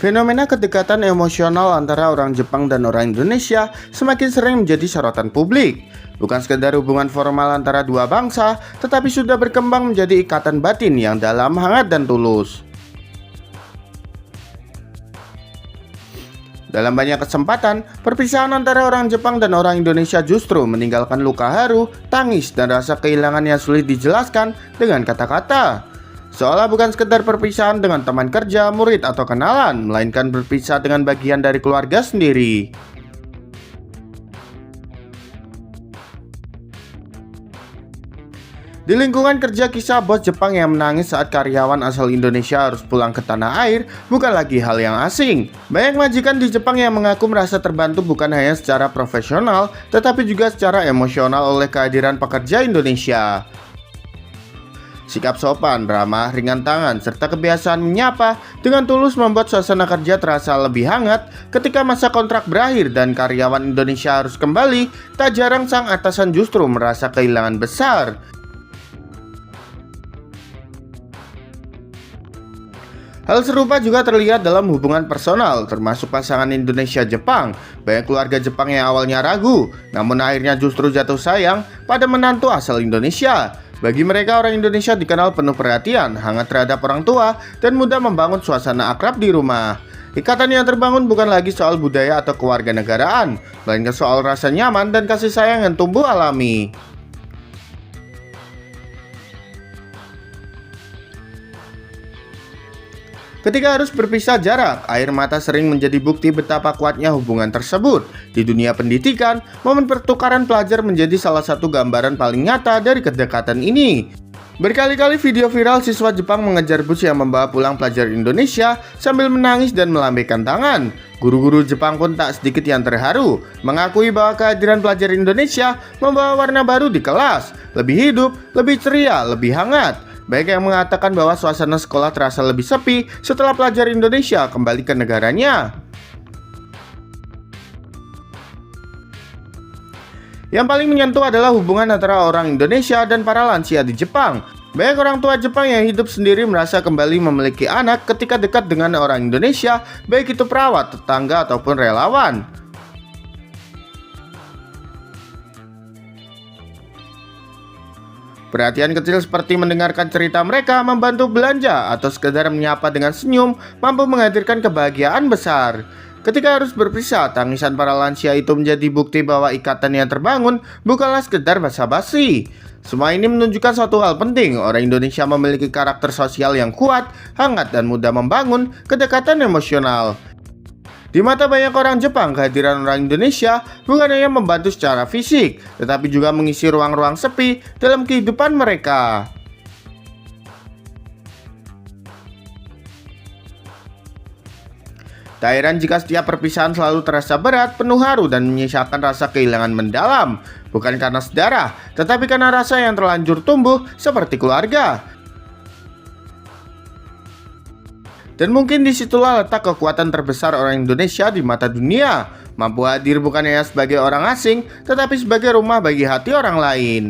Fenomena kedekatan emosional antara orang Jepang dan orang Indonesia semakin sering menjadi sorotan publik. Bukan sekedar hubungan formal antara dua bangsa, tetapi sudah berkembang menjadi ikatan batin yang dalam, hangat, dan tulus. Dalam banyak kesempatan, perpisahan antara orang Jepang dan orang Indonesia justru meninggalkan luka haru, tangis, dan rasa kehilangan yang sulit dijelaskan dengan kata-kata. Seolah bukan sekedar perpisahan dengan teman kerja, murid, atau kenalan, melainkan berpisah dengan bagian dari keluarga sendiri. Di lingkungan kerja, kisah bos Jepang yang menangis saat karyawan asal Indonesia harus pulang ke tanah air bukan lagi hal yang asing. Banyak majikan di Jepang yang mengaku merasa terbantu bukan hanya secara profesional, tetapi juga secara emosional oleh kehadiran pekerja Indonesia. Sikap sopan, ramah, ringan tangan, serta kebiasaan menyapa dengan tulus membuat suasana kerja terasa lebih hangat. Ketika masa kontrak berakhir dan karyawan Indonesia harus kembali, tak jarang sang atasan justru merasa kehilangan besar. Hal serupa juga terlihat dalam hubungan personal, termasuk pasangan Indonesia-Jepang. Banyak keluarga Jepang yang awalnya ragu, namun akhirnya justru jatuh sayang pada menantu asal Indonesia. Bagi mereka, orang Indonesia dikenal penuh perhatian, hangat terhadap orang tua, dan mudah membangun suasana akrab di rumah. Ikatan yang terbangun bukan lagi soal budaya atau kewarganegaraan, melainkan soal rasa nyaman dan kasih sayang yang tumbuh alami. Ketika harus berpisah jarak, air mata sering menjadi bukti betapa kuatnya hubungan tersebut. Di dunia pendidikan, momen pertukaran pelajar menjadi salah satu gambaran paling nyata dari kedekatan ini. Berkali-kali video viral siswa Jepang mengejar bus yang membawa pulang pelajar Indonesia sambil menangis dan melambaikan tangan. Guru-guru Jepang pun tak sedikit yang terharu, mengakui bahwa kehadiran pelajar Indonesia membawa warna baru di kelas, lebih hidup, lebih ceria, lebih hangat. Baik yang mengatakan bahwa suasana sekolah terasa lebih sepi setelah pelajar Indonesia kembali ke negaranya. Yang paling menyentuh adalah hubungan antara orang Indonesia dan para lansia di Jepang. Banyak orang tua Jepang yang hidup sendiri merasa kembali memiliki anak ketika dekat dengan orang Indonesia, baik itu perawat, tetangga, ataupun relawan. Perhatian kecil seperti mendengarkan cerita mereka, membantu belanja, atau sekedar menyapa dengan senyum mampu menghadirkan kebahagiaan besar. Ketika harus berpisah, tangisan para lansia itu menjadi bukti bahwa ikatan yang terbangun bukanlah sekedar basa-basi. Semua ini menunjukkan suatu hal penting, orang Indonesia memiliki karakter sosial yang kuat, hangat, dan mudah membangun kedekatan emosional. Di mata banyak orang Jepang, kehadiran orang Indonesia bukan hanya membantu secara fisik, tetapi juga mengisi ruang-ruang sepi dalam kehidupan mereka. Tak heran jika setiap perpisahan selalu terasa berat, penuh haru, dan menyisakan rasa kehilangan mendalam. Bukan karena sedarah, tetapi karena rasa yang terlanjur tumbuh seperti keluarga. Dan mungkin disitulah letak kekuatan terbesar orang Indonesia di mata dunia. Mampu hadir bukan hanya sebagai orang asing, tetapi sebagai rumah bagi hati orang lain.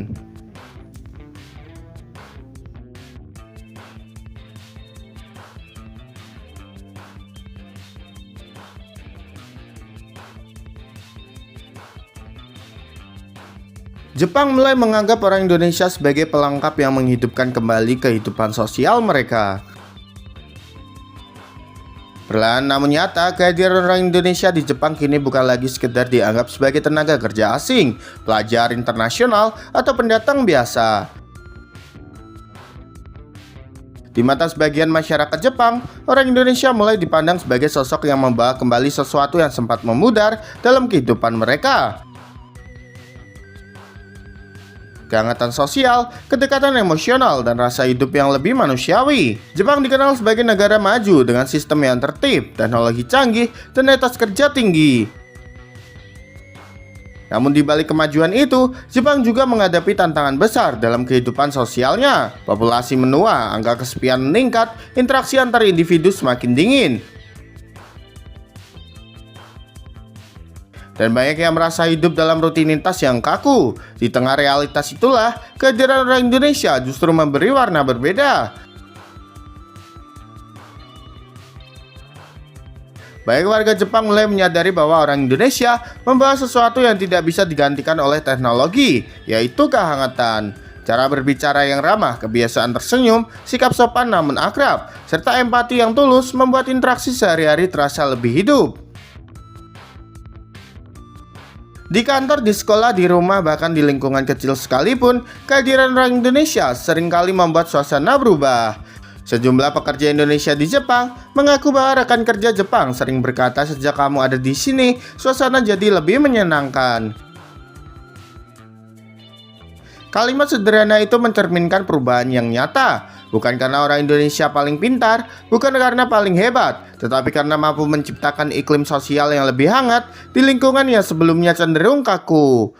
Jepang mulai menganggap orang Indonesia sebagai pelengkap yang menghidupkan kembali kehidupan sosial mereka. Perlahan namun nyata, kehadiran orang Indonesia di Jepang kini bukan lagi sekedar dianggap sebagai tenaga kerja asing, pelajar internasional, atau pendatang biasa. Di mata sebagian masyarakat Jepang, orang Indonesia mulai dipandang sebagai sosok yang membawa kembali sesuatu yang sempat memudar dalam kehidupan mereka. Kehangatan sosial, kedekatan emosional, dan rasa hidup yang lebih manusiawi. Jepang dikenal sebagai negara maju dengan sistem yang tertib, teknologi canggih, dan etos kerja tinggi. Namun di balik kemajuan itu, Jepang juga menghadapi tantangan besar dalam kehidupan sosialnya. Populasi menua, angka kesepian meningkat, interaksi antar individu semakin dingin. Dan banyak yang merasa hidup dalam rutinitas yang kaku. Di tengah realitas itulah, kehadiran orang Indonesia justru memberi warna berbeda. Banyak warga Jepang mulai menyadari bahwa orang Indonesia membawa sesuatu yang tidak bisa digantikan oleh teknologi, yaitu kehangatan. Cara berbicara yang ramah, kebiasaan tersenyum, sikap sopan namun akrab, serta empati yang tulus membuat interaksi sehari-hari terasa lebih hidup. Di kantor, di sekolah, di rumah, bahkan di lingkungan kecil sekalipun, kehadiran orang Indonesia seringkali membuat suasana berubah. Sejumlah pekerja Indonesia di Jepang mengaku bahwa rekan kerja Jepang sering berkata sejak kamu ada di sini, suasana jadi lebih menyenangkan. Kalimat sederhana itu mencerminkan perubahan yang nyata, bukan karena orang Indonesia paling pintar, bukan karena paling hebat, tetapi karena mampu menciptakan iklim sosial yang lebih hangat di lingkungan yang sebelumnya cenderung kaku.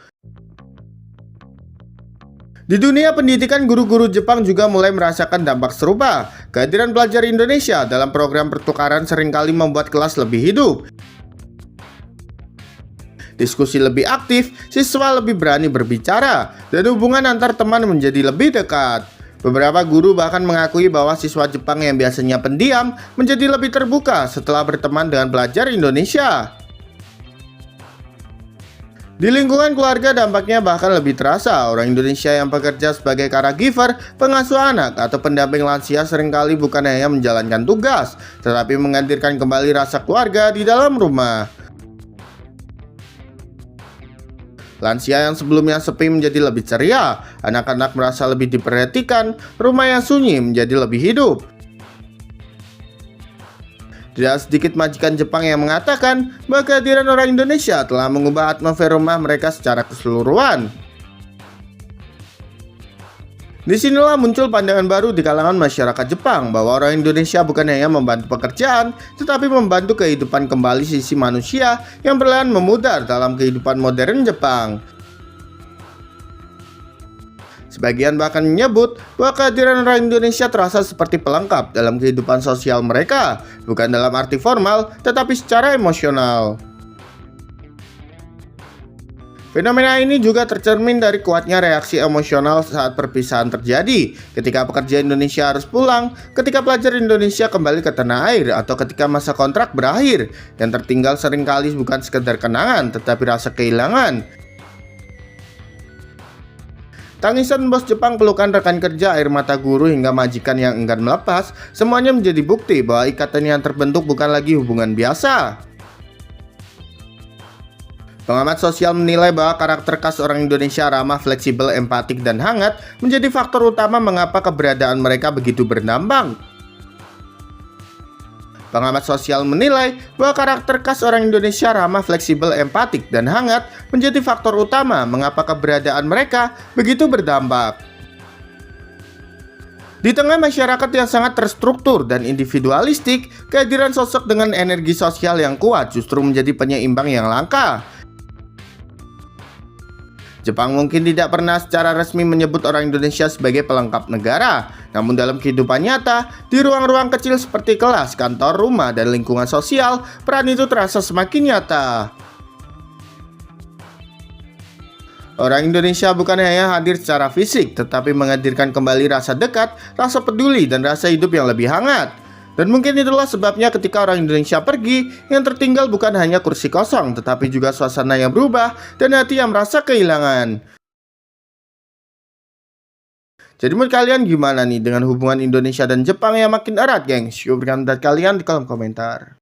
Di dunia pendidikan, guru-guru Jepang juga mulai merasakan dampak serupa. Kehadiran pelajar Indonesia dalam program pertukaran seringkali membuat kelas lebih hidup. Diskusi lebih aktif, siswa lebih berani berbicara, dan hubungan antar teman menjadi lebih dekat. Beberapa guru bahkan mengakui bahwa siswa Jepang yang biasanya pendiam menjadi lebih terbuka setelah berteman dengan pelajar Indonesia. Di lingkungan keluarga dampaknya bahkan lebih terasa. Orang Indonesia yang bekerja sebagai caregiver, pengasuh anak, atau pendamping lansia seringkali bukan hanya menjalankan tugas, tetapi menghadirkan kembali rasa keluarga di dalam rumah. Lansia yang sebelumnya sepi menjadi lebih ceria, anak-anak merasa lebih diperhatikan, rumah yang sunyi menjadi lebih hidup. Tidak sedikit majikan Jepang yang mengatakan bahwa kehadiran orang Indonesia telah mengubah atmosfer rumah mereka secara keseluruhan. Disinilah muncul pandangan baru di kalangan masyarakat Jepang bahwa orang Indonesia bukan hanya membantu pekerjaan, tetapi membantu kehidupan kembali sisi manusia yang perlahan memudar dalam kehidupan modern Jepang. Sebagian bahkan menyebut bahwa kehadiran orang Indonesia terasa seperti pelengkap dalam kehidupan sosial mereka, bukan dalam arti formal, tetapi secara emosional. Fenomena ini juga tercermin dari kuatnya reaksi emosional saat perpisahan terjadi, ketika pekerja Indonesia harus pulang, ketika pelajar Indonesia kembali ke tanah air, atau ketika masa kontrak berakhir. Yang tertinggal seringkali bukan sekedar kenangan, tetapi rasa kehilangan. Tangisan bos Jepang, pelukan rekan kerja, air mata guru, hingga majikan yang enggan melepas, semuanya menjadi bukti bahwa ikatan yang terbentuk bukan lagi hubungan biasa. Pengamat sosial menilai bahwa karakter khas orang Indonesia ramah, fleksibel, empatik, dan hangat menjadi faktor utama mengapa keberadaan mereka begitu berdampak. Pengamat sosial menilai bahwa karakter khas orang Indonesia ramah, fleksibel, empatik, dan hangat menjadi faktor utama mengapa keberadaan mereka begitu berdampak. Di tengah masyarakat yang sangat terstruktur dan individualistik, kehadiran sosok dengan energi sosial yang kuat justru menjadi penyeimbang yang langka. Jepang mungkin tidak pernah secara resmi menyebut orang Indonesia sebagai pelengkap negara. Namun dalam kehidupan nyata, di ruang-ruang kecil seperti kelas, kantor, rumah, dan lingkungan sosial, peran itu terasa semakin nyata. Orang Indonesia bukan hanya hadir secara fisik, tetapi menghadirkan kembali rasa dekat, rasa peduli, dan rasa hidup yang lebih hangat. Dan mungkin itulah sebabnya ketika orang Indonesia pergi, yang tertinggal bukan hanya kursi kosong, tetapi juga suasana yang berubah dan hati yang merasa kehilangan. Jadi menurut kalian gimana nih dengan hubungan Indonesia dan Jepang yang makin erat, gengs? Yuk berikan pendapat kalian di kolom komentar.